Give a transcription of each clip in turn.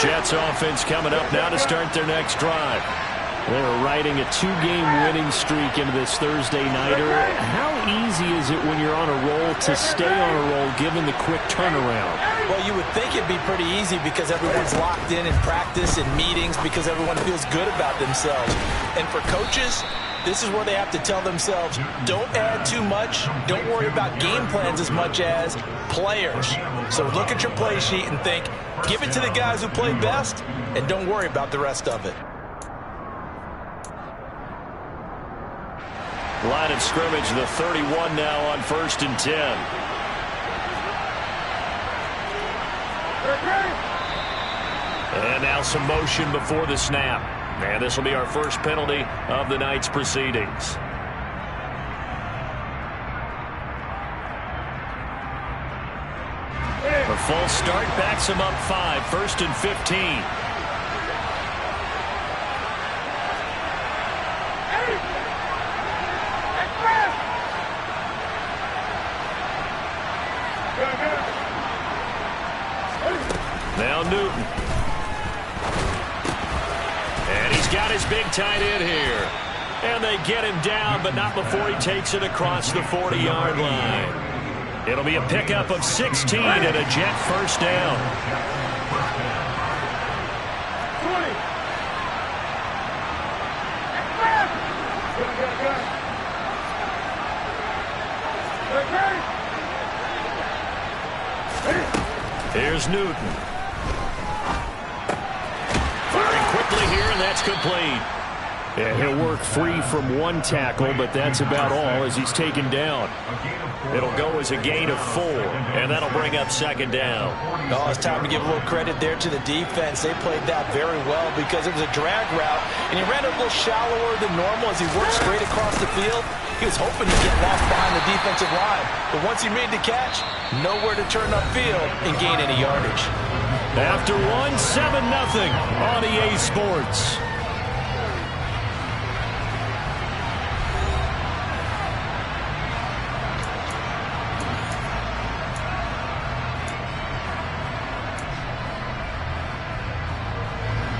Jets offense coming up now to start their next drive. They're riding a 2-game winning streak into this Thursday nighter. How easy is it when you're on a roll to stay on a roll given the quick turnaround? Well, you would think it'd be pretty easy because everyone's locked in practice and meetings because everyone feels good about themselves. And for coaches, this is where they have to tell themselves, don't add too much. Don't worry about game plans as much as players. So look at your play sheet and think, give it to the guys who play best, and don't worry about the rest of it. Line of scrimmage, the 31 now on 1st and 10. And now some motion before the snap. And this will be our first penalty of the night's proceedings. A false start backs him up 5, 1st and 15. Now Newton. And he's got his big tight end here. And they get him down, but not before he takes it across the 40-yard line. It'll be a pickup of 16 and a Jet first down. 20. Here's Newton. Firing quickly here, and that's complete. Yeah, he'll work free from one tackle, but that's about all as he's taken down. It'll go as a gain of 4, and that'll bring up 2nd down. Oh, it's time to give a little credit there to the defense. They played that very well because it was a drag route, and he ran a little shallower than normal as he worked straight across the field. He was hoping to get lost behind the defensive line, but once he made the catch, nowhere to turn upfield and gain any yardage. After one, 7-0 on EA Sports.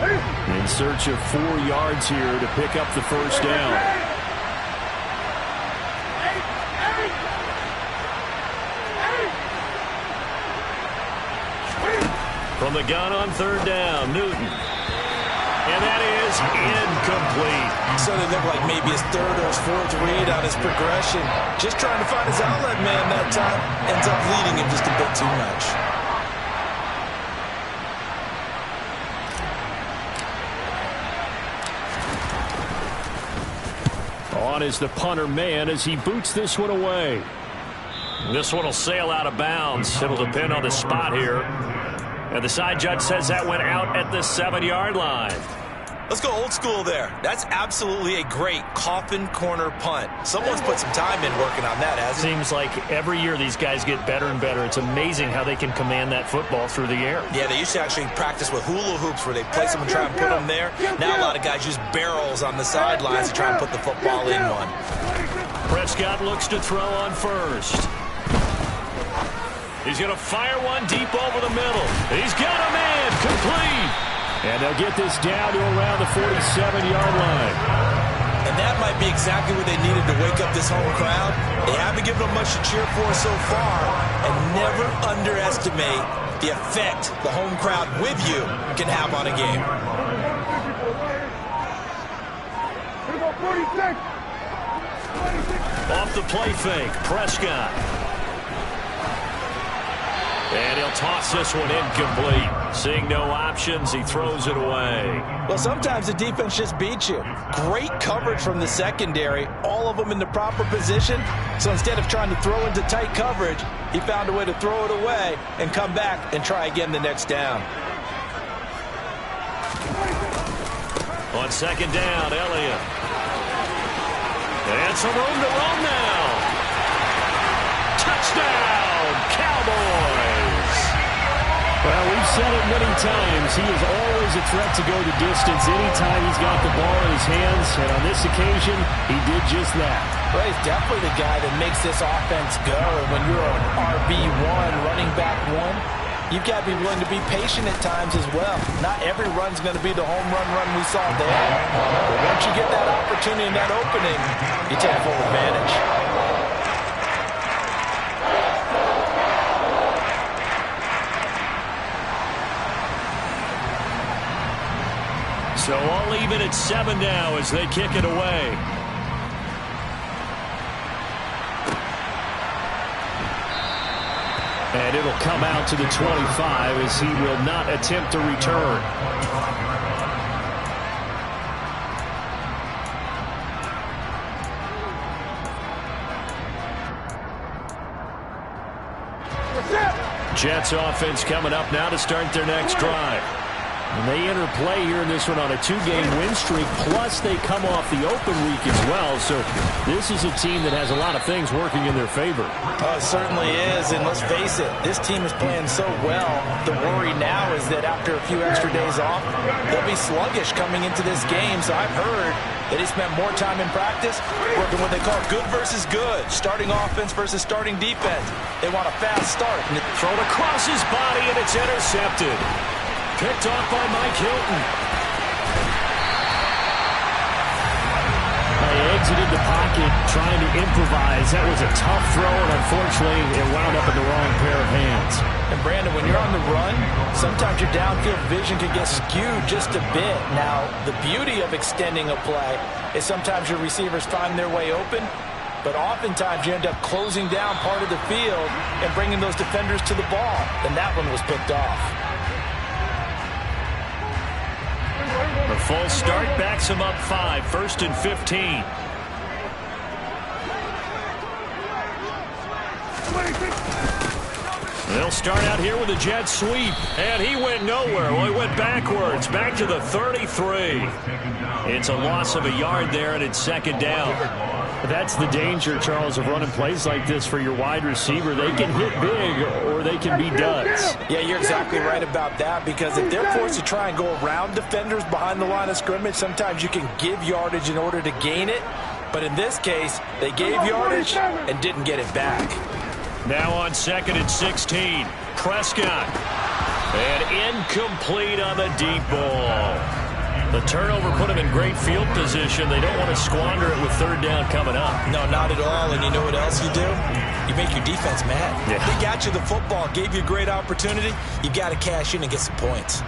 In search of 4 yards here to pick up the first down. From the gun on 3rd down, Newton. And that is incomplete. So they look like maybe his 3rd or his 4th read on his progression. Just trying to find his outlet man that time. Ends up leading him just a bit too much. On is the punter man as he boots this one away. This one will sail out of bounds. It'll depend on the spot here. And the side judge says that went out at the 7-yard line. Let's go old school there. That's absolutely a great coffin corner punt. Someone's put some time in working on that, hasn't it? Seems like every year these guys get better and better. It's amazing how they can command that football through the air. Yeah, they used to actually practice with hula hoops where they place them and try and put them there. Now a lot of guys use barrels on the sidelines to try and put the football in one. Prescott looks to throw on first. He's going to fire one deep over the middle. He's got a man, complete. And they'll get this down to around the 47-yard line. And that might be exactly what they needed to wake up this home crowd. They haven't given them much to cheer for so far. And never underestimate the effect the home crowd with you can have on a game. Off the play fake, Prescott. And he'll toss this one incomplete. Seeing no options, he throws it away. Well, sometimes the defense just beats you. Great coverage from the secondary, all of them in the proper position. So instead of trying to throw into tight coverage, he found a way to throw it away and come back and try again the next down. On 2nd down, Elliott. And some room to run now. Touchdown, Cowboys. Well, we've said it many times. He is always a threat to go the distance anytime he's got the ball in his hands. And on this occasion, he did just that. Well, he's definitely the guy that makes this offense go. When you're an RB1, running back 1, you've got to be willing to be patient at times as well. Not every run's going to be the home run we saw there. But once you get that opportunity and that opening, you take full advantage. So all even at 7 now as they kick it away. And it'll come out to the 25 as he will not attempt to return. Jets offense coming up now to start their next drive. And they enter play here in this one on a 2-game win streak, plus they come off the open week as well. So this is a team that has a lot of things working in their favor. Oh, it certainly is, and let's face it, this team is playing so well. The worry now is that after a few extra days off, they'll be sluggish coming into this game. So I've heard that he spent more time in practice working what they call good versus good, starting offense versus starting defense. They want a fast start. Thrown across his body, and it's intercepted. Picked off by Mike Hilton. They exited the pocket trying to improvise. That was a tough throw, and unfortunately, it wound up in the wrong pair of hands. And Brandon, when you're on the run, sometimes your downfield vision can get skewed just a bit. Now, the beauty of extending a play is sometimes your receivers find their way open, but oftentimes you end up closing down part of the field and bringing those defenders to the ball. And that one was picked off. The full start backs him up 5, 1st and 15. They'll start out here with a jet sweep, and he went nowhere. Well, he went backwards, back to the 33. It's a loss of a yard there, and it's 2nd down. That's the danger, Charles, of running plays like this for your wide receiver. They can hit big, or they can be duds. Yeah, you're exactly right about that, because if they're forced to try and go around defenders behind the line of scrimmage, sometimes you can give yardage in order to gain it. But in this case, they gave yardage and didn't get it back. Now on 2nd and 16, Prescott. And incomplete on the deep ball. The turnover put him in great field position. They don't want to squander it with 3rd down coming up. No, not at all. And you know what else you do? You make your defense mad. Yeah. They got you the football, gave you a great opportunity. You got to cash in and get some points.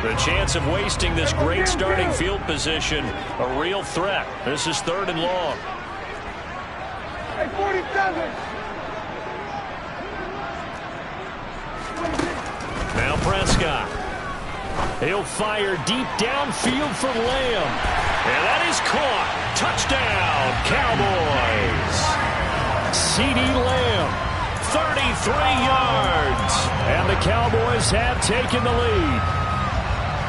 The chance of wasting this great starting field position, a real threat. This is 3rd and long. Hey, 47. Now Prescott. He'll fire deep downfield for Lamb. And that is caught. Touchdown, Cowboys. C.D. Lamb, 33 yards. And the Cowboys have taken the lead.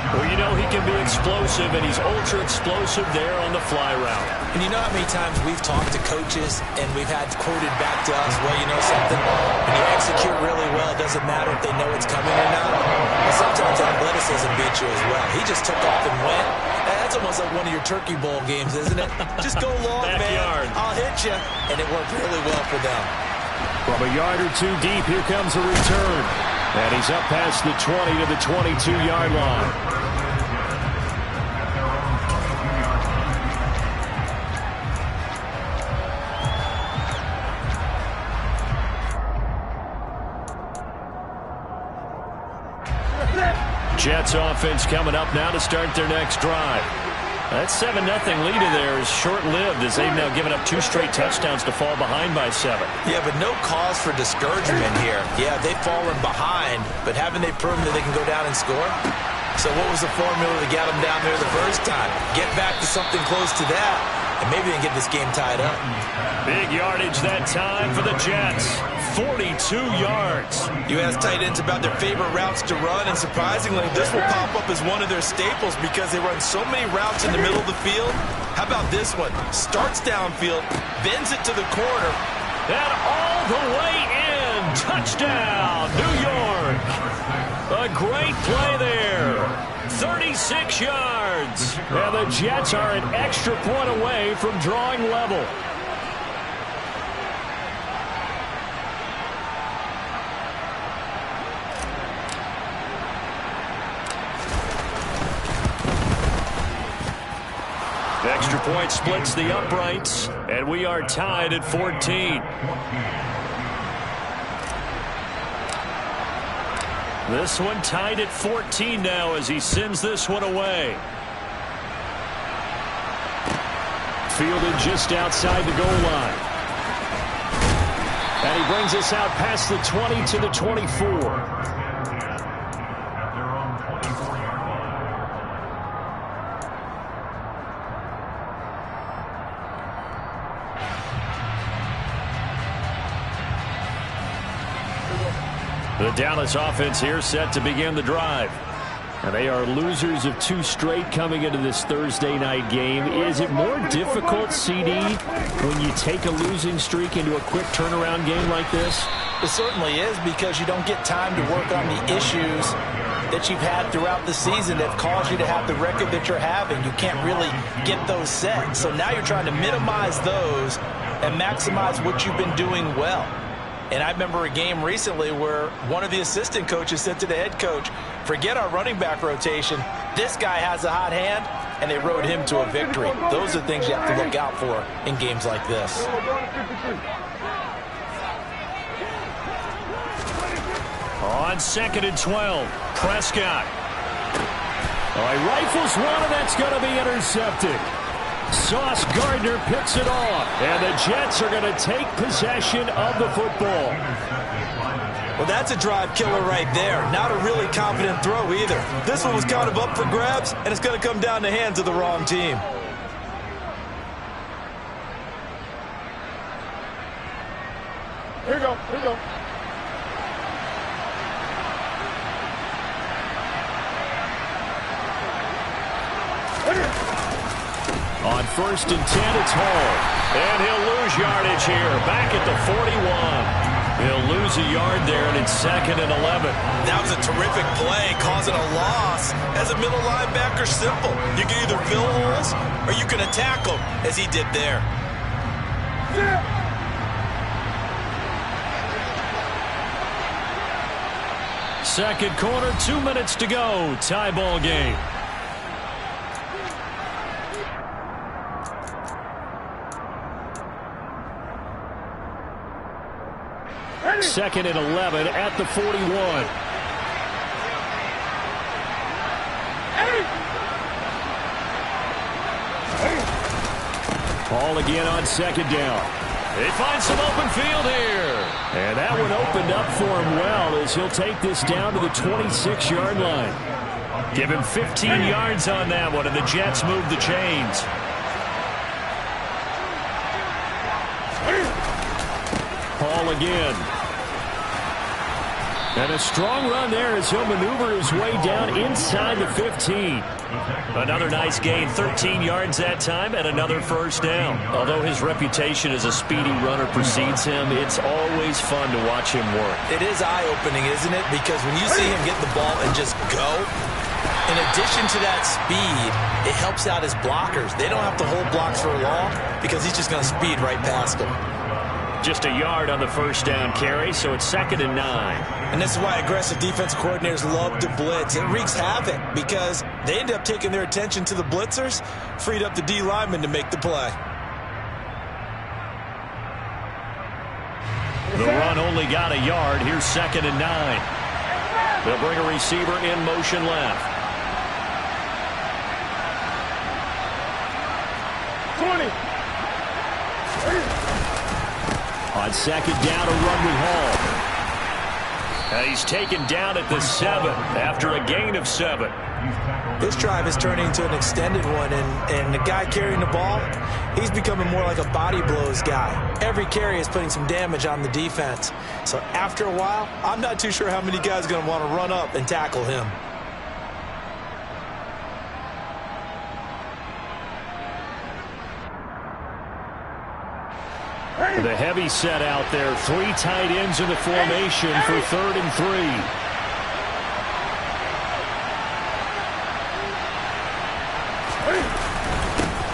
Well, you know he can be explosive, and he's ultra-explosive there on the fly route. And you know how many times we've talked to coaches and we've had quoted back to us, well, you know something? When you execute really well, it doesn't matter if they know it's coming or not. But sometimes athleticism beats you as well. He just took off and went. That's almost like one of your Turkey Bowl games, isn't it? Just go long, Backyard. man. I'll hit you. And it worked really well for them. From a yard or two deep, here comes a return. And he's up past the 20 to the 22-yard line. Jets offense coming up now to start their next drive. That 7-0 lead there is short-lived as they've now given up 2 straight touchdowns to fall behind by 7. Yeah, but no cause for discouragement here. Yeah, they've fallen behind, but haven't they proven that they can go down and score? So what was the formula to get them down there the first time? Get back to something close to that, and maybe they can get this game tied up. Big yardage that time for the Jets. 42 yards. You ask tight ends about their favorite routes to run, and surprisingly, this will pop up as one of their staples because they run so many routes in the middle of the field. How about this one? Starts downfield, bends it to the corner. And all the way in. Touchdown, New York. A great play there. 36 yards. And the Jets are an extra point away from drawing level. Extra point splits the uprights, and we are tied at 14. This one tied at 14 now as he sends this one away. Fielded just outside the goal line. And he brings us out past the 20 to the 24. The Dallas offense here set to begin the drive. And they are losers of 2 straight coming into this Thursday night game. Is it more difficult, CD, when you take a losing streak into a quick turnaround game like this? It certainly is, because you don't get time to work on the issues that you've had throughout the season that have caused you to have the record that you're having. You can't really get those set. So now you're trying to minimize those and maximize what you've been doing well. And I remember a game recently where one of the assistant coaches said to the head coach, forget our running back rotation. This guy has a hot hand, and they rode him to a victory. Those are things you have to look out for in games like this. On 2nd and 12, Prescott. He rifles one, and that's going to be intercepted. Sauce Gardner picks it off, and the Jets are going to take possession of the football. Well, that's a drive killer right there. Not a really confident throw either. This one was kind of up for grabs, and it's going to come down the hands of the wrong team. Here we go, here we go. On 1st and 10, it's Hall. And he'll lose yardage here, back at the 41. He'll lose a yard there, and it's 2nd and 11. That was a terrific play, causing a loss. As a middle linebacker, simple. You can either fill holes or you can attack them, as he did there. Second quarter, 2 minutes to go. Tie ball game. Second and 11 at the 41. Ball again on 2nd down. They find some open field here. And that one opened up for him well as he'll take this down to the 26-yard line. Give him 15 yards on that one, and the Jets move the chains. Hall again. And a strong run there as he'll maneuver his way down inside the 15. Another nice gain, 13 yards that time, and another first down. Although his reputation as a speedy runner precedes him, it's always fun to watch him work. It is eye-opening, isn't it? Because when you see him get the ball and just go, in addition to that speed, it helps out his blockers. They don't have to hold blocks for long because he's just going to speed right past them. Just a yard on the first down carry, so it's 2nd and 9. And this is why aggressive defensive coordinators love to blitz. It wreaks havoc because they end up taking their attention to the blitzers, freed up the D lineman to make the play. The run only got a yard. Here's 2nd and 9. They'll bring a receiver in motion left. 20. On 2nd down, a run with Hall. And he's taken down at the 7 after a gain of 7. This drive is turning into an extended one, and the guy carrying the ball, he's becoming more like a body blows guy. Every carry is putting some damage on the defense. So after a while, I'm not too sure how many guys are going to want to run up and tackle him. The heavy set out there. 3 tight ends in the formation for 3rd and 3.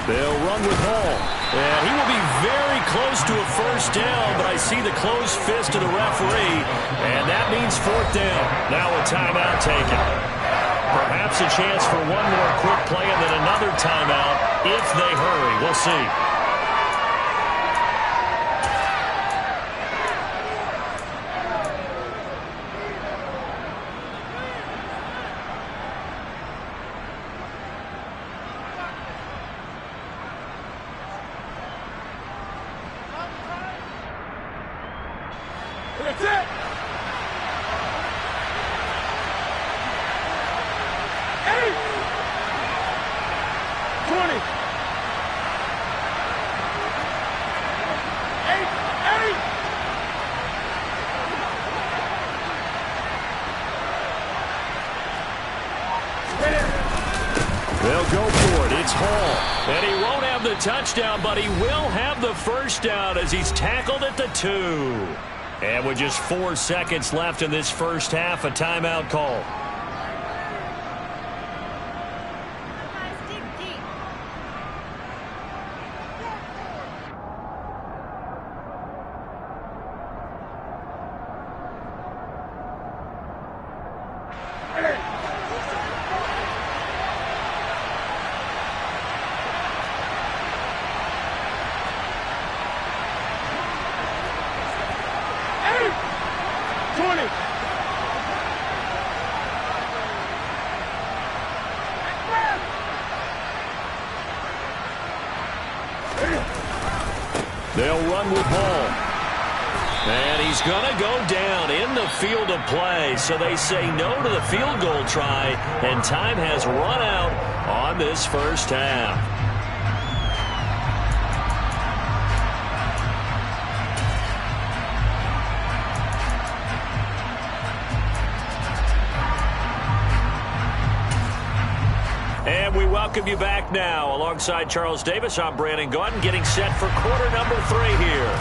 They'll run with Hall. And he will be very close to a first down, but I see the closed fist of the referee, and that means 4th down. Now a timeout taken. Perhaps a chance for one more quick play and then another timeout. if they hurry. We'll see. That's it. 8. 20. 8. They'll go for it. It's Hall. And he won't have the touchdown, but he will have the first down as he's tackled at the 2. And with just 4 seconds left in this first half, a timeout call. They'll run with Hall. And he's going to go down in the field of play. So they say no to the field goal try, and time has run out on this first half. And we welcome you back now. Alongside Charles Davis, I'm Brandon Gaudin, getting set for quarter number 3 here.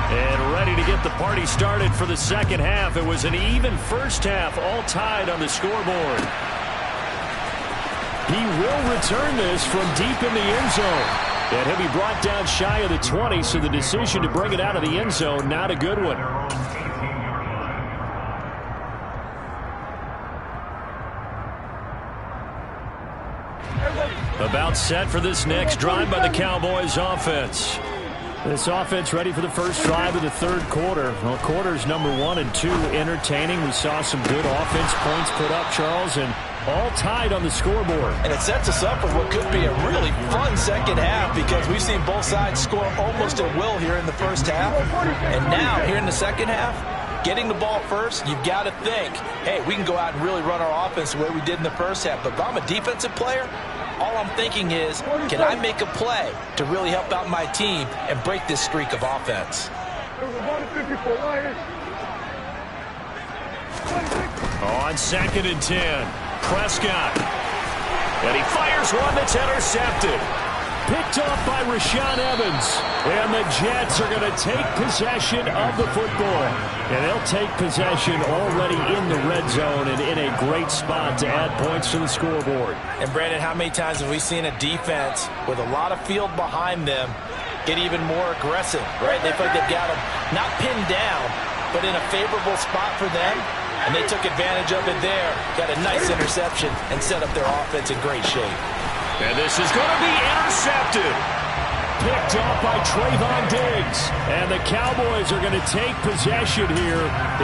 And ready to get the party started for the second half. It was an even first half, all tied on the scoreboard. He will return this from deep in the end zone. And he'll be brought down shy of the 20, so the decision to bring it out of the end zone, not a good one. About set for this next drive by the Cowboys offense. This offense ready for the first drive of the third quarter. Well, quarters number 1 and 2 entertaining. We saw some good offense points put up, Charles, and all tied on the scoreboard. And it sets us up for what could be a really fun second half because we've seen both sides score almost at will here in the first half. And now, here in the second half, getting the ball first, you've got to think, hey, we can go out and really run our offense the way we did in the first half. But if I'm a defensive player, all I'm thinking is, can I make a play to really help out my team and break this streak of offense? On 2nd and 10, Prescott. And he fires one that's intercepted. Picked off by Rashaan Evans. And the Jets are going to take possession of the football. And they'll take possession already in the red zone and in a great spot to add points to the scoreboard. And, Brandon, how many times have we seen a defense with a lot of field behind them get even more aggressive, right? They feel like they've got them not pinned down, but in a favorable spot for them. And they took advantage of it there. Got a nice interception and set up their offense in great shape. And this is going to be intercepted. Picked off by Trayvon Diggs. And the Cowboys are going to take possession here.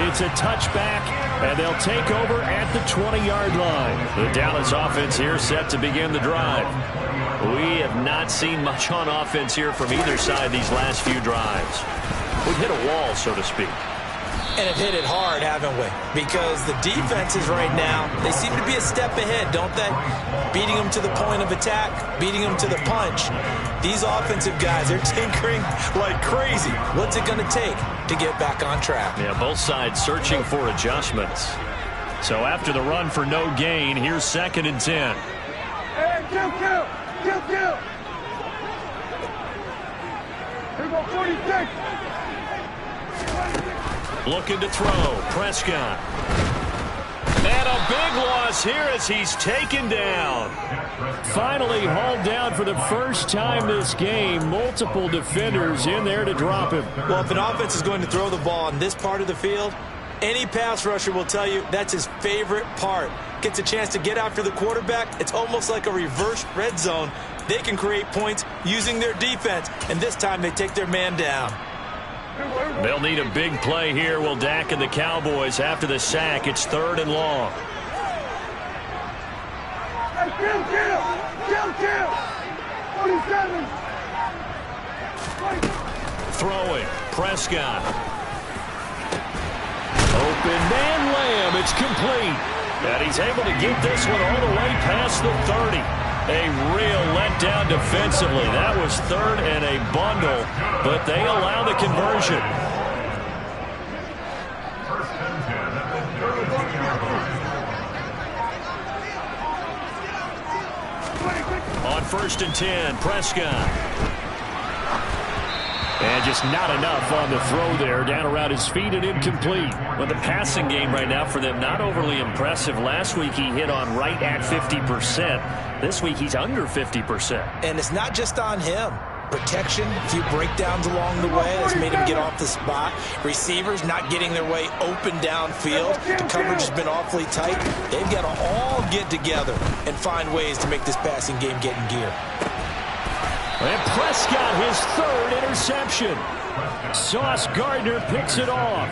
It's a touchback, and they'll take over at the 20-yard line. The Dallas offense here set to begin the drive. We have not seen much on offense here from either side these last few drives. We've hit a wall, so to speak. And have hit it hard, haven't we? Because the defenses right now, they seem to be a step ahead, don't they? Beating them to the point of attack, beating them to the punch. These offensive guys, they're tinkering like crazy. What's it going to take to get back on track? Yeah, both sides searching for adjustments. So after the run for no gain, here's 2nd and 10. Hey, kill. Here we go, 46. Looking to throw. Prescott. And a big loss here as he's taken down. Finally hauled down for the first time this game. Multiple defenders in there to drop him. Well, if an offense is going to throw the ball on this part of the field, Any pass rusher will tell you that's his favorite part. Gets a chance to get after the quarterback. It's almost like a reverse red zone. They can create points using their defense, and this time they take their man down. They'll need a big play here. Will Dak and the Cowboys after the sack. It's 3rd and long. Kill. 47. Throwing. Prescott. Open man Lamb. It's complete. And he's able to get this one all the way past the 30. A real letdown defensively. That was 3rd and a bundle, but they allow the conversion. On 1st and 10, Prescott. And just not enough on the throw there. Down around his feet and incomplete. Well, the passing game right now for them, not overly impressive. Last week he hit on right at 50%. This week he's under 50%. And it's not just on him. Protection, a few breakdowns along the way that's made him get off the spot. Receivers not getting their way open downfield. The coverage has been awfully tight. They've got to all get together and find ways to make this passing game get in gear. And Prescott, his 3rd interception. Sauce Gardner picks it off.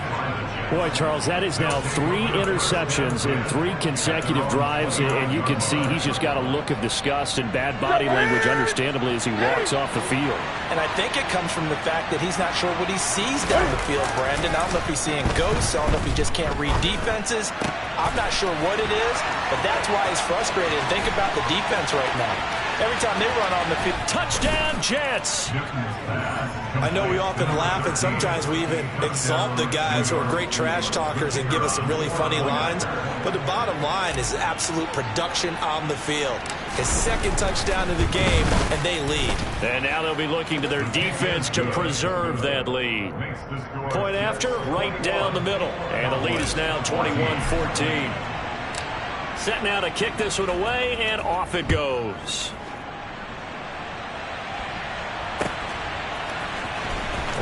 Boy, Charles, that is now 3 interceptions in 3 consecutive drives, and you can see he's just got a look of disgust and bad body language, understandably, as he walks off the field. And I think it comes from the fact that he's not sure what he sees down the field, Brandon. I don't know if he's seeing ghosts. I don't know if he just can't read defenses. I'm not sure what it is, but that's why he's frustrated. Think about the defense right now. Every time they run on the field. Touchdown, Jets. I know we often laugh, and sometimes we even exalt the guys who are great trash talkers and give us some really funny lines. But the bottom line is absolute production on the field. His 2nd touchdown of the game, and they lead. And now they'll be looking to their defense to preserve that lead. Point after, right down the middle. And the lead is now 21-14. Set now to kick this one away, and off it goes.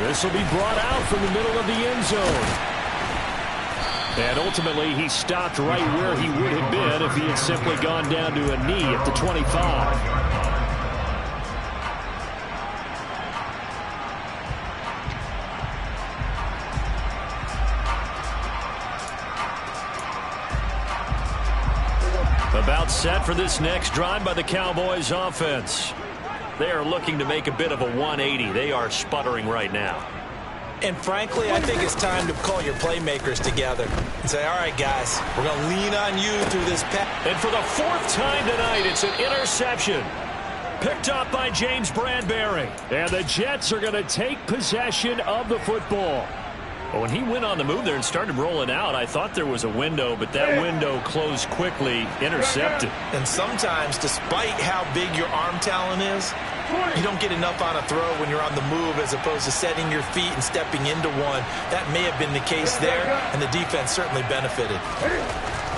This will be brought out from the middle of the end zone. And ultimately, he stopped right where he would have been if he had simply gone down to a knee at the 25. About set for this next drive by the Cowboys offense. They are looking to make a bit of a 180. They are sputtering right now. And frankly, I think it's time to call your playmakers together and say, all right, guys, we're going to lean on you through this pass. And for the 4th time tonight, it's an interception. Picked up by James Bradbury. And the Jets are going to take possession of the football. Well, when he went on the move there and started rolling out, I thought there was a window, but that window closed quickly, intercepted. And sometimes, despite how big your arm talent is, you don't get enough on a throw when you're on the move as opposed to setting your feet and stepping into one. That may have been the case there, and the defense certainly benefited.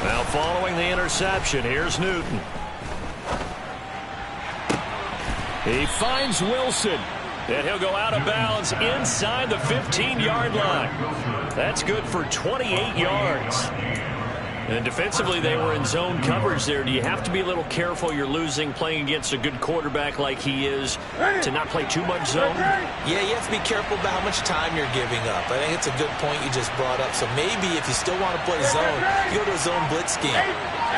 Now following the interception, here's Newton. He finds Wilson. And he'll go out of bounds inside the 15-yard line. That's good for 28 yards. And defensively, they were in zone coverage there. Do you have to be a little careful? You're losing playing against a good quarterback like he is to not play too much zone? Yeah, you have to be careful about how much time you're giving up. I think it's a good point you just brought up. So maybe if you still want to play zone, you go to a zone blitz scheme.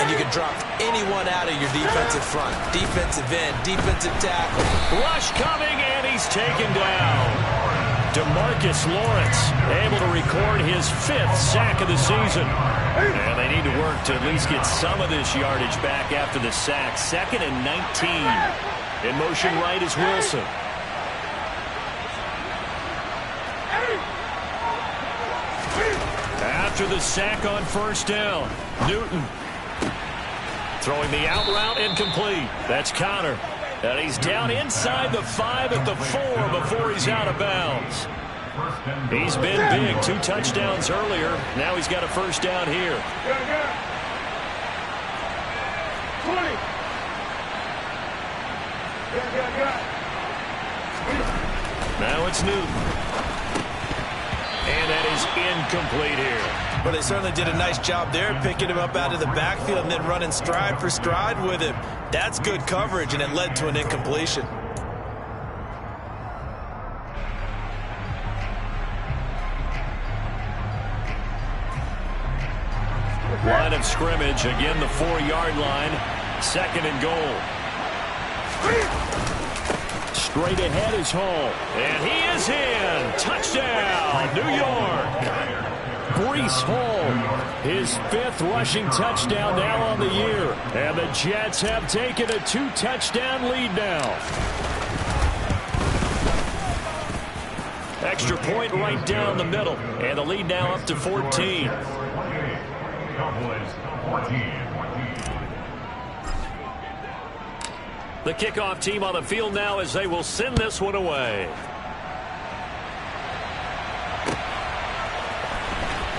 And you can drop anyone out of your defensive front. Defensive end, defensive tackle. Rush coming, and he's taken down. DeMarcus Lawrence able to record his 5th sack of the season. And they need to work to at least get some of this yardage back after the sack. 2nd and 19. In motion right is Wilson. After the sack on 1st down, Newton. Throwing the out route, incomplete. That's Connor. And he's down inside the 5 at the 4 before he's out of bounds. He's been big. 2 touchdowns earlier. Now he's got a 1st down here. 20. Now it's Newton. And that is is incomplete here. Well, they certainly did a nice job there, picking him up out of the backfield and then running stride for stride with him. That's good coverage, and it led to an incompletion. Line of scrimmage, again the 4-yard line. 2nd and goal. Straight ahead is Hall. And he is in. Touchdown, New York. Breece Hall, his 5th rushing touchdown now on the year. And the Jets have taken a 2-touchdown lead now. Extra point right down the middle. And the lead now up to 14. The kickoff team on the field now as they will send this one away.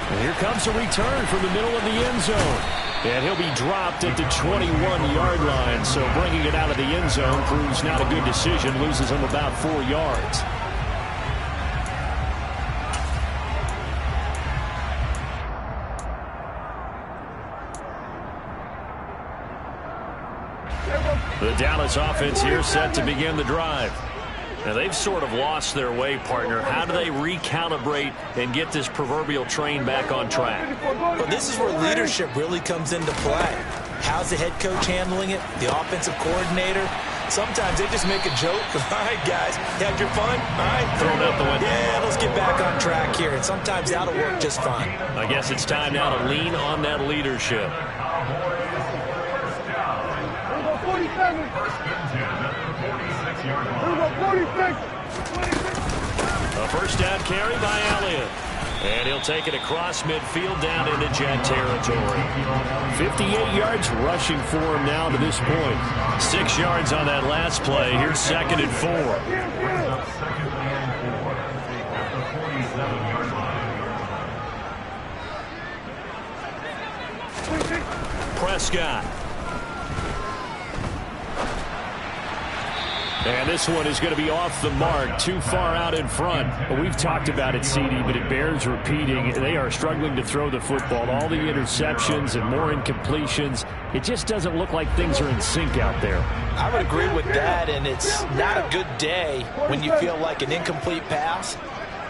And here comes a return from the middle of the end zone. And he'll be dropped at the 21-yard line. So bringing it out of the end zone proves not a good decision. Loses him about 4 yards. The Dallas offense here set to begin the drive. Now they've sort of lost their way, partner. How do they recalibrate and get this proverbial train back on track? Well, this is where leadership really comes into play. How's the head coach handling it? The offensive coordinator? Sometimes they just make a joke. All right, guys, had your fun? All right, throw it out the window. Yeah, let's get back on track here. And sometimes that'll work just fine. I guess it's time now to lean on that leadership. 47. 46. A first down carry by Elliott. And he'll take it across midfield down into Jet territory. 58 yards rushing for him now to this point. 6 yards on that last play. Here's 2nd and 4. Prescott. And this one is going to be off the mark, too far out in front. Well, we've talked about it, CD, but it bears repeating. They are struggling to throw the football. All the interceptions and more incompletions. It just doesn't look like things are in sync out there. I would agree with that, and it's not a good day when you feel like an incomplete pass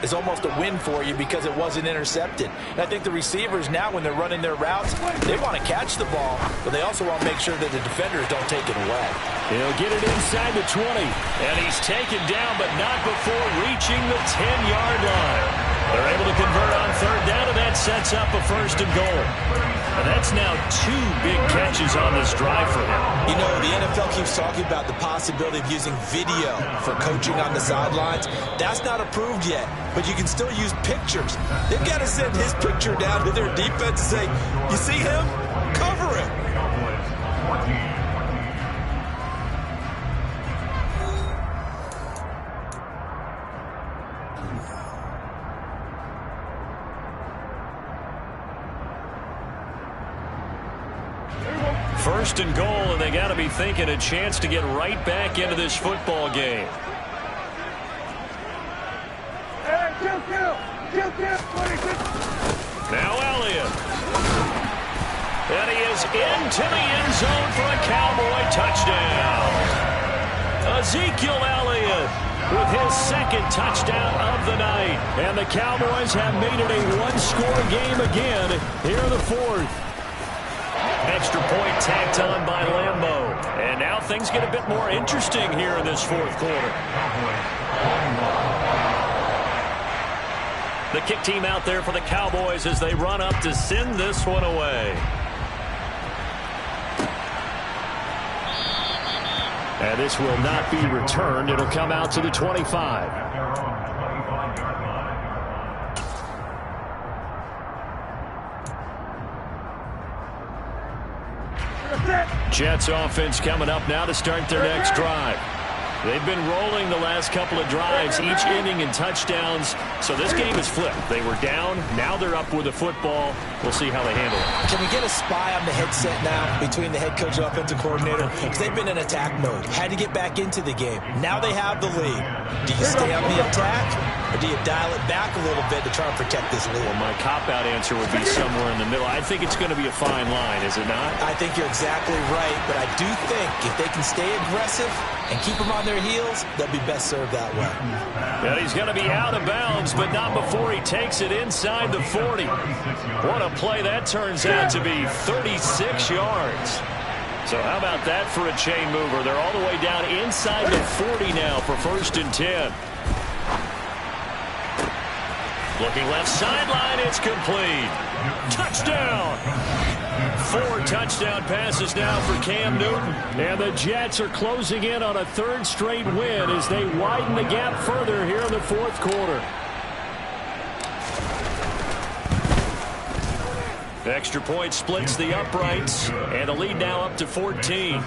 is almost a win for you because it wasn't intercepted. And I think the receivers now, when they're running their routes, they want to catch the ball, but they also want to make sure that the defenders don't take it away. He'll get it inside the 20, and he's taken down, but not before reaching the 10-yard line. They're able to convert on 3rd down, and that sets up a 1st and goal. And that's now 2 big catches on this drive for him. You know, the NFL keeps talking about the possibility of using video for coaching on the sidelines. That's not approved yet, but you can still use pictures. They've got to send his picture down to their defense and say, you see him? Cover it. First and goal, and they got to be thinking a chance to get right back into this football game. Now Elliott. And he is into the end zone for a Cowboy touchdown. Ezekiel Elliott with his 2nd touchdown of the night. And the Cowboys have made it a 1-score game again here in the 4th. Extra point tacked on by Lambeau. And now things get a bit more interesting here in this 4th quarter. The kick team out there for the Cowboys as they run up to send this one away. And this will not be returned. It'll come out to the 25. Jets offense coming up now to start their next drive. They've been rolling the last couple of drives, each ending in touchdowns. So this game is flipped. They were down. Now they're up with the football. We'll see how they handle it. Can we get a spy on the headset now between the head coach and offensive coordinator? Because they've been in attack mode. Had to get back into the game. Now they have the lead. Do you stay on the attack, or do you dial it back a little bit to try and protect this lead? Well, my cop-out answer would be somewhere in the middle. I think it's going to be a fine line, is it not? I think you're exactly right, but I do think if they can stay aggressive and keep them on their heels, they'll be best served that way. And he's going to be out of bounds, but not before he takes it inside the 40. What a play that turns out to be, 36 yards. So how about that for a chain mover? They're all the way down inside the 40 now for 1st and 10. Looking left sideline, it's complete. Touchdown! 4 touchdown passes now for Cam Newton. And the Jets are closing in on a 3rd straight win as they widen the gap further here in the 4th quarter. Extra point splits the uprights, and the lead now up to 14.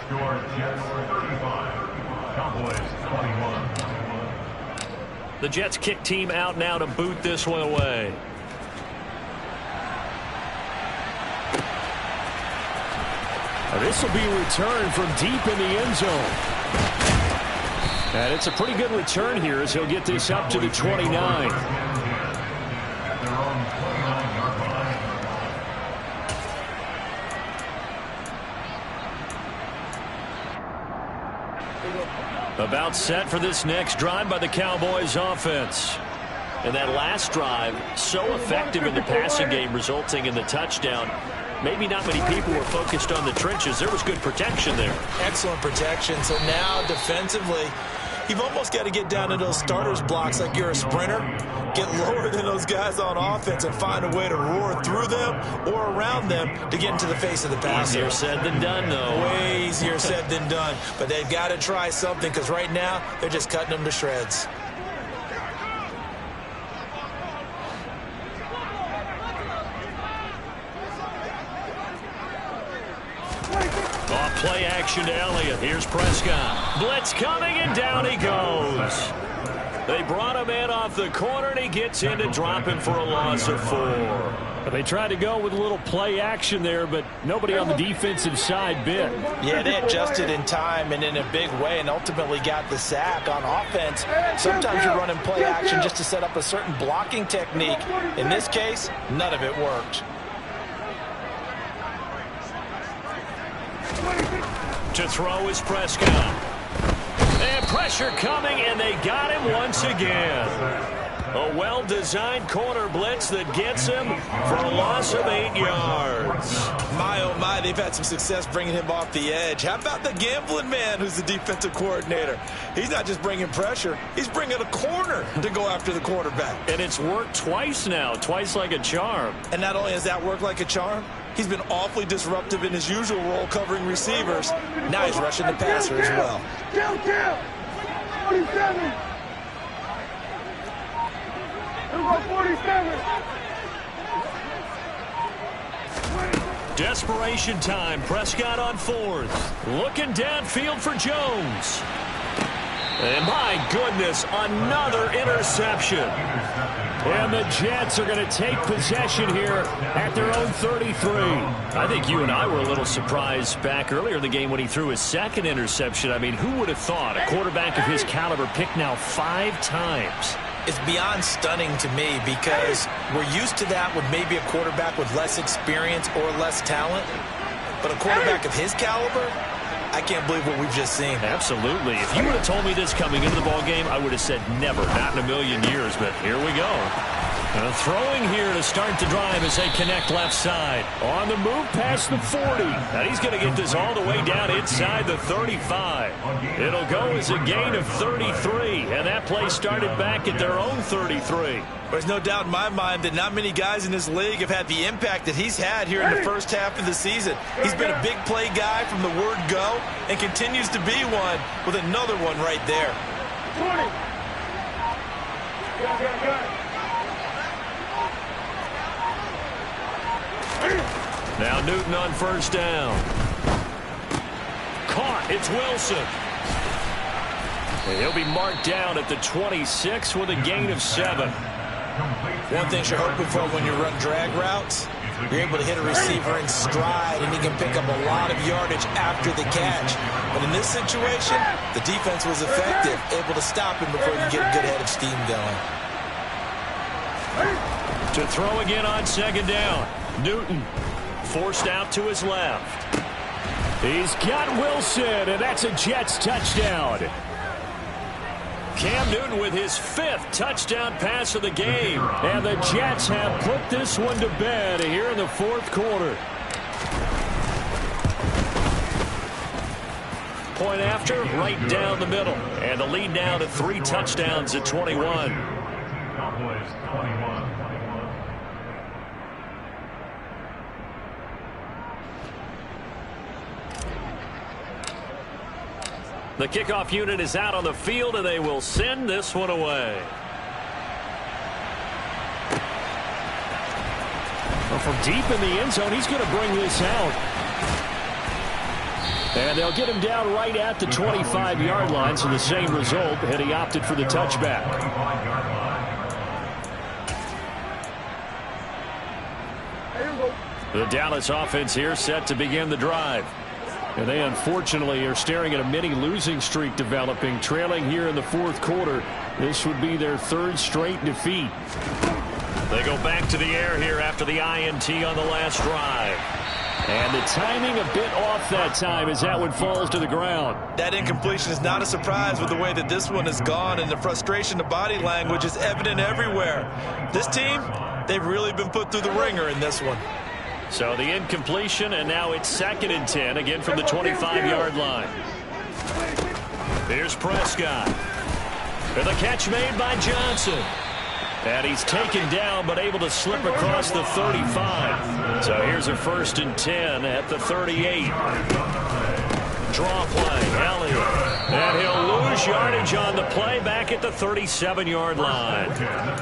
The Jets kick team out now to boot this one away. This will be returned from deep in the end zone. And it's a pretty good return here as he'll get this up to the 29. About set for this next drive by the Cowboys offense. And that last drive, so effective in the passing game, resulting in the touchdown. Maybe not many people were focused on the trenches. There was good protection there. Excellent protection. So now defensively, you've almost got to get down to those starters blocks like you're a sprinter. Get lower than those guys on offense and find a way to roar through them or around them to get into the face of the passer. Easier said than done, though. Way easier said than done. But they've got to try something because right now they're just cutting them to shreds. Off play action to Elliott. Here's Prescott. Blitz coming, and down he goes. They brought him in off the corner, and he gets in to drop him for a loss of 4. They tried to go with a little play action there, but nobody on the defensive side bit. Yeah, they adjusted in time and in a big way and ultimately got the sack. On offense, sometimes you're running play action just to set up a certain blocking technique. In this case, none of it worked. To throw is Prescott. And pressure coming, and they got him once again. A well-designed corner blitz that gets him for a loss of 8 yards. My, oh my, they've had some success bringing him off the edge. How about the gambling man who's the defensive coordinator? He's not just bringing pressure, he's bringing a corner to go after the quarterback. And it's worked twice now, twice like a charm. And not only has that worked like a charm, he's been awfully disruptive in his usual role covering receivers. Now he's rushing the passer as well. Down, 47. 47. Desperation time. Prescott on 4th. Looking downfield for Jones. And my goodness, another interception. And the Jets are going to take possession here at their own 33. I think you and I were a little surprised back earlier in the game when he threw his 2nd interception. I mean, who would have thought a quarterback of his caliber picked now 5 times? It's beyond stunning to me because we're used to that with maybe a quarterback with less experience or less talent. But a quarterback of his caliber, I can't believe what we've just seen. Absolutely. If you would have told me this coming into the ballgame, I would have said never, not in a million years, but here we go. Throwing here to start the drive as they connect left side. On the move past the 40. And he's going to get this all the way down inside the 35. It'll go as a gain of 33, and that play started back at their own 33. There's no doubt in my mind that not many guys in this league have had the impact that he's had here in the first half of the season. He's been a big play guy from the word go and continues to be one with another one right there. 20. Now Newton on 1st down. Caught. It's Wilson. And he'll be marked down at the 26 with a gain of 7. One thing you're hoping for when you run drag routes, you're able to hit a receiver in stride, and he can pick up a lot of yardage after the catch. But in this situation, the defense was effective, able to stop him before he could get a good head of steam going. To throw again on second down. Newton forced out to his left. He's got Wilson, and that's a Jets touchdown. Cam Newton with his 5th touchdown pass of the game. And the Jets have put this one to bed here in the 4th quarter. Point after, right down the middle. And the lead now to 3 touchdowns at 21. Cowboys 21. The kickoff unit is out on the field, and they will send this one away. Well, from deep in the end zone, he's going to bring this out. And they'll get him down right at the 25-yard line, so the same result, and he opted for the touchback. The Dallas offense here set to begin the drive. And they unfortunately are staring at a mini losing streak developing, trailing here in the 4th quarter. This would be their 3rd straight defeat. They go back to the air here after the INT on the last drive. And the timing a bit off that time as that one falls to the ground. That incompletion is not a surprise with the way that this one has gone, and the frustration, the body language is evident everywhere. This team, they've really been put through the ringer in this one. So the incompletion, and now it's 2nd and 10, again from the 25-yard line. Here's Prescott. And the catch made by Johnson. And he's taken down, but able to slip across the 35. So here's a 1st and 10 at the 38. Draw play, Elliott. And he'll lose yardage on the play back at the 37-yard line.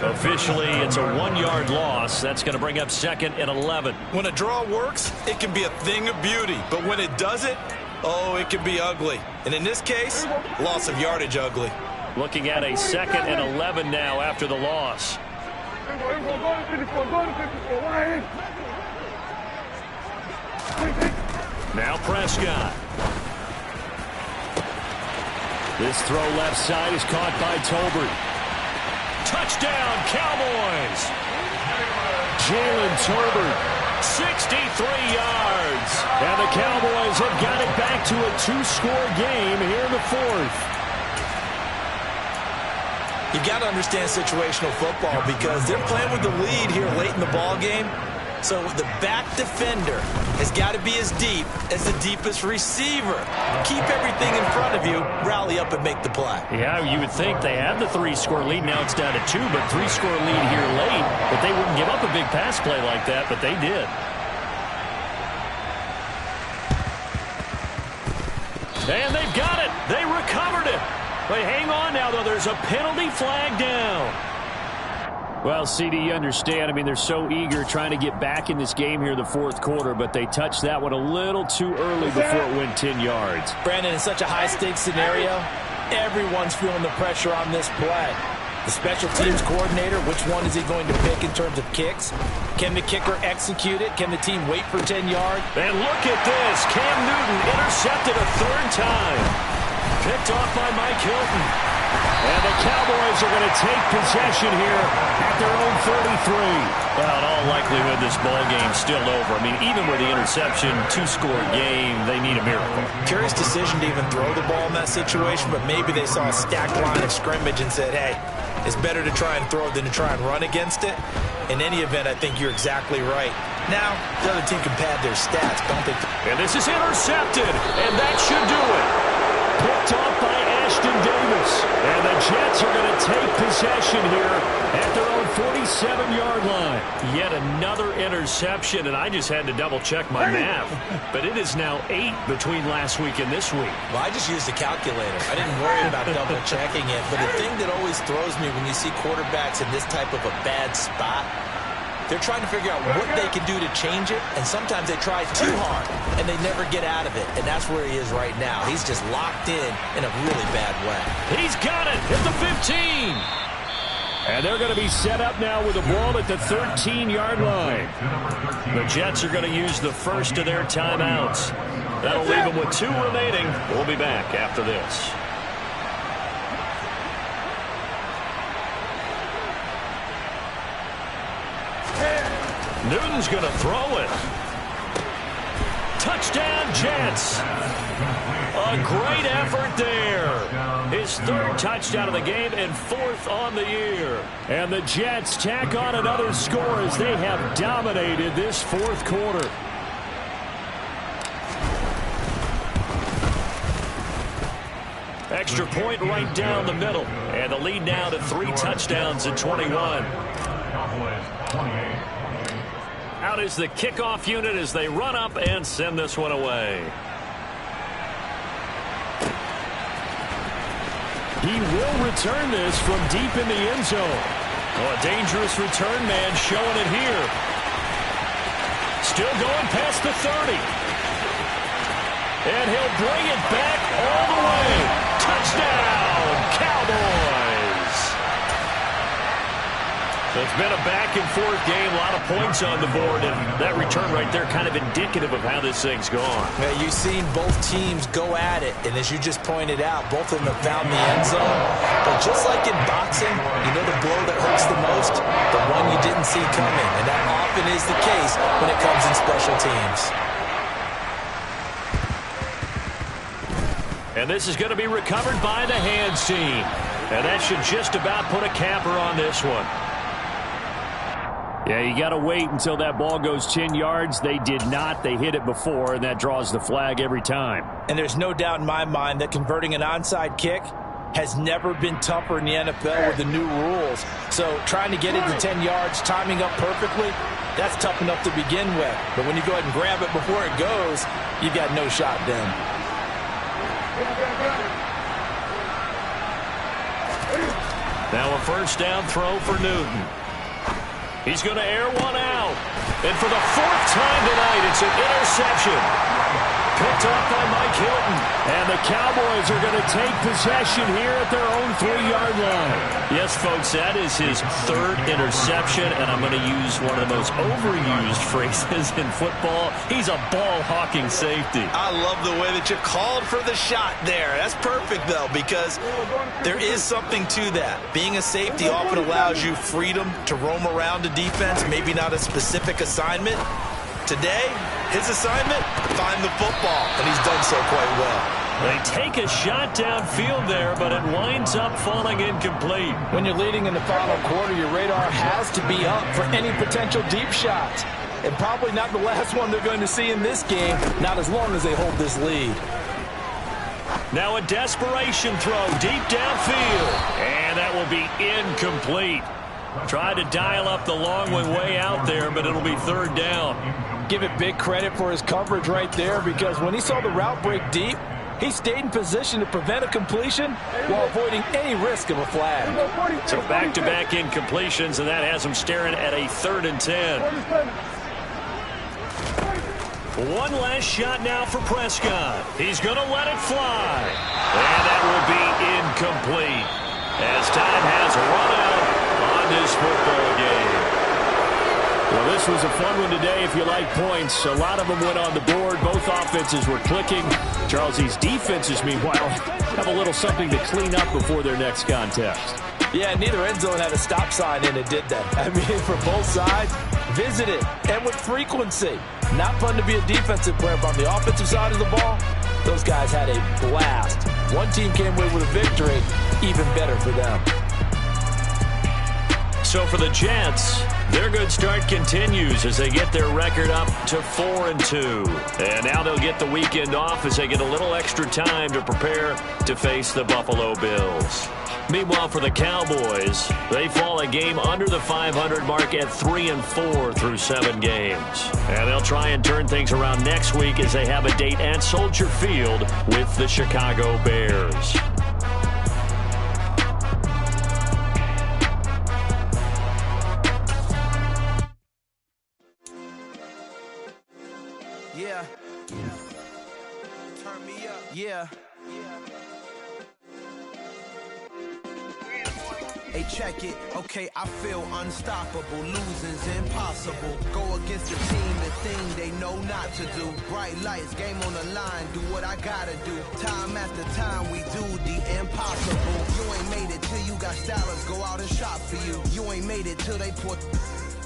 Officially, it's a 1-yard loss. That's going to bring up 2nd and 11. When a draw works, it can be a thing of beauty. But when it doesn't, oh, it can be ugly. And in this case, loss of yardage ugly. Looking at a 2nd and 11 now after the loss. Now Prescott. This throw left side is caught by Tolbert. Touchdown, Cowboys! Jalen Tolbert, 63 yards. And the Cowboys have got it back to a 2-score game here in the 4th. You've got to understand situational football because they're playing with the lead here late in the ball game. So the back defender has got to be as deep as the deepest receiver. Keep everything in front of you, rally up and make the play. Yeah, you would think they had the 3-score lead. Now it's down to 2, but 3-score lead here late. But they wouldn't give up a big pass play like that, but they did. And they've got it. They recovered it. But hang on now, though. There's a penalty flag down. Well, CD, you understand. I mean, they're so eager trying to get back in this game here in the 4th quarter, but they touched that one a little too early before it went 10 yards. Brandon, in such a high-stakes scenario, everyone's feeling the pressure on this play. The special teams coordinator, which one is he going to pick in terms of kicks? Can the kicker execute it? Can the team wait for 10 yards? And look at this. Cam Newton intercepted a 3rd time. Picked off by Mike Hilton. And the Cowboys are going to take possession here at their own 33. Well, in all likelihood, this ball game's still over. I mean, even with the interception, 2-score game, they need a miracle. Curious decision to even throw the ball in that situation, but maybe they saw a stacked line of scrimmage and said, hey, it's better to try and throw than to try and run against it. In any event, I think you're exactly right. Now, the other team can pad their stats, don't they? And this is intercepted, and that should do it. Picked off by Ashton Davis. And the Jets are going to take possession here at their own 47-yard line. Yet another interception, and I just had to double-check my math. But it is now 8 between last week and this week. Well, I just used the calculator. I didn't worry about double-checking it. But the thing that always throws me when you see quarterbacks in this type of a bad spot, they're trying to figure out what they can do to change it, and sometimes they try too hard, and they never get out of it, and that's where he is right now. He's just locked in a really bad way. He's got it at the 15. And they're going to be set up now with the ball at the 13-yard line. The Jets are going to use the first of their timeouts. That'll leave them with 2 remaining. We'll be back after this. Newton's going to throw it. Touchdown, Jets. A great effort there. His third touchdown of the game and fourth on the year. And the Jets tack on another score as they have dominated this fourth quarter. Extra point right down the middle. And the lead now to 3 touchdowns at 21. Out is the kickoff unit as they run up and send this one away. He will return this from deep in the end zone. Oh, a dangerous return man showing it here. Still going past the 30. And he'll bring it back all the way. Touchdown, Cowboys. It's been a back-and-forth game, a lot of points on the board, and that return right there kind of indicative of how this thing's gone. Yeah, you've seen both teams go at it, and as you just pointed out, both of them have found the end zone. But just like in boxing, you know the blow that hurts the most? The one you didn't see coming, and that often is the case when it comes in special teams. And this is going to be recovered by the hands team. And that should just about put a capper on this one. Yeah, you got to wait until that ball goes 10 yards. They did not. They hit it before, and that draws the flag every time. And there's no doubt in my mind that converting an onside kick has never been tougher in the NFL with the new rules. So trying to get it to 10 yards, timing up perfectly, that's tough enough to begin with. But when you go ahead and grab it before it goes, you've got no shot then. Now a first down throw for Newton. He's going to air one out. And for the 4th time tonight, it's an interception. Picked off by Mike Hilton. And the Cowboys are going to take possession here at their own 3-yard line. Yes, folks, that is his 3rd interception. And I'm going to use one of the most overused phrases in football. He's a ball-hawking safety. I love the way that you called for the shot there. That's perfect, though, because there is something to that. Being a safety often allows you freedom to roam around the defense, maybe not a specific assignment. Today, his assignment, find the football, and he's done so quite well. They take a shot downfield there, but it winds up falling incomplete. When you're leading in the final quarter, your radar has to be up for any potential deep shots. And probably not the last one they're going to see in this game, not as long as they hold this lead. Now a desperation throw deep downfield, and that will be incomplete. Tried to dial up the long one way out there, but it'll be 3rd down. Give it big credit for his coverage right there, because when he saw the route break deep, he stayed in position to prevent a completion while avoiding any risk of a flag. So back-to-back incompletions, and that has him staring at a 3rd and 10. One last shot now for Prescott. He's going to let it fly. And that will be incomplete as time has run out on this football game. Well, this was a fun one today if you like points. A lot of them went on the board. Both offenses were clicking. Charles, these defenses, meanwhile, have a little something to clean up before their next contest. Yeah, neither end zone had a stop sign in it, did they? I mean, for both sides, visited and with frequency. Not fun to be a defensive player, but on the offensive side of the ball, those guys had a blast. One team came away with a victory, even better for them. So for the Jets, their good start continues as they get their record up to 4-2. And now they'll get the weekend off as they get a little extra time to prepare to face the Buffalo Bills. Meanwhile, for the Cowboys, they fall a game under the 500 mark at 3-4 through 7 games. And they'll try and turn things around next week as they have a date at Soldier Field with the Chicago Bears. Yeah. Turn me up. Yeah. Hey, check it. Okay, I feel unstoppable. Losing's impossible. Go against the team, the thing they know not to do. Bright lights, game on the line. Do what I gotta do. Time after time, we do the impossible. You ain't made it till you got stylists go out and shop for you. You ain't made it till they put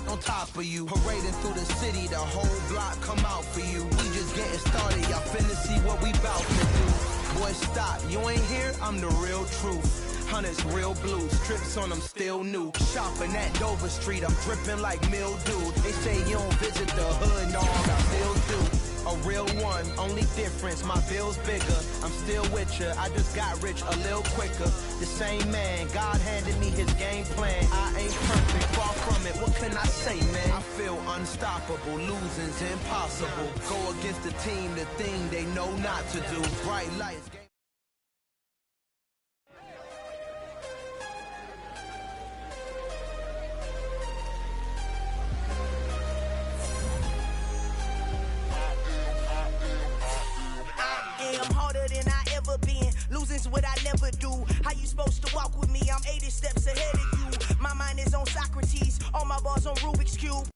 on top of you. Parading through the city, the whole block come out for you. We just getting started, y'all finna see what we bout to do. Boy, stop, you ain't here, I'm the real truth. Hunters, real blues, strips on them still new. Shopping at Dover Street, I'm dripping like mildew. They say you don't visit the hood, no, I still do. A real one, only difference, my bill's bigger. I'm still with ya, I just got rich a little quicker. The same man, God handed me his game plan. I ain't perfect, far from it, what can I say, man? I feel unstoppable, losing's impossible. Go against the team, the thing they know not to do. Bright lights, game. I'm harder than I ever been. Losing's what I never do. How you supposed to walk with me? I'm 80 steps ahead of you. My mind is on Socrates. All my bars on Rubik's Cube.